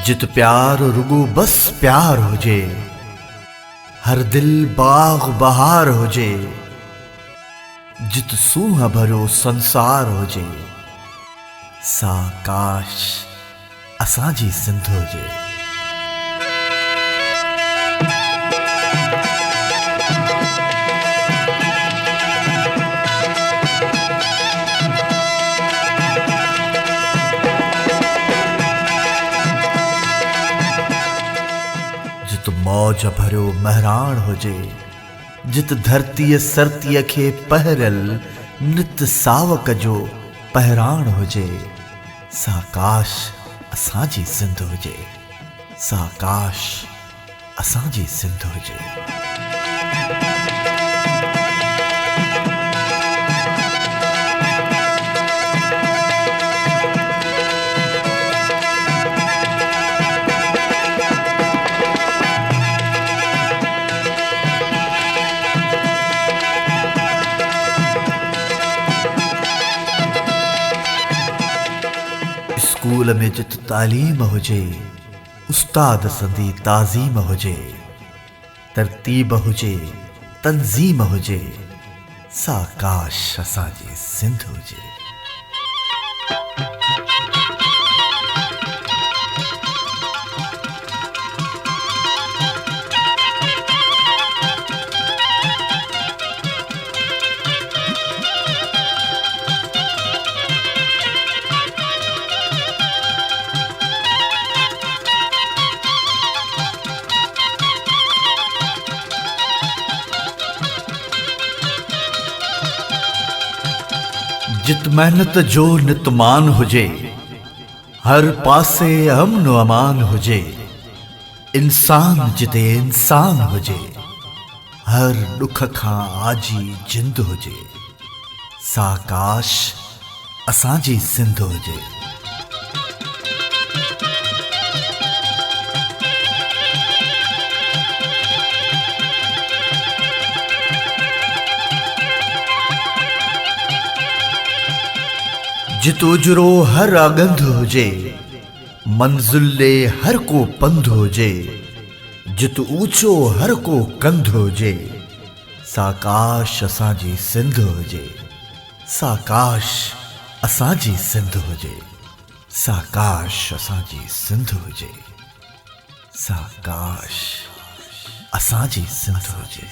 जित प्यार रुगो बस प्यार हुजे, हर दिल बाग बहार हुजे, जित सूंह भरो संसार हुजे, सा काश असांजी सिंध हुजे। जित मौज भरो महराण हुजे, जित धरतीअ सरतीअ खे पहरियल नित सावक जो पहराण हुजे, सा काश असांजी सिंध हुजे, सा काश असांजी सिंध हुजे। स्कूल में जित तालीम हुजे, उस्ताद संदी ताज़ीम हुजे, तरतीब हुजे, तंज़ीम हुजे, सा काश असांजी सिंध हुजे। जित मेहनत जो नितमान हुजे, हर पासे अमन अमान हुजे, इंसान जिते इंसान हुजे, हर दुख खां आजी जिंद हुजे, सा काश असांजी सिंध हुजे। जित उजरो हर आगंध हुजे, मंज़िले हर को पंध हुजे, जित ऊंचो हर को कंध हुजे, सा काश असांजी सिंध हुजे, सा काश असांजी सिंध हुजे, सा काश असांजी सिंध हुजे, सा काश असांजी सिंध हुजे।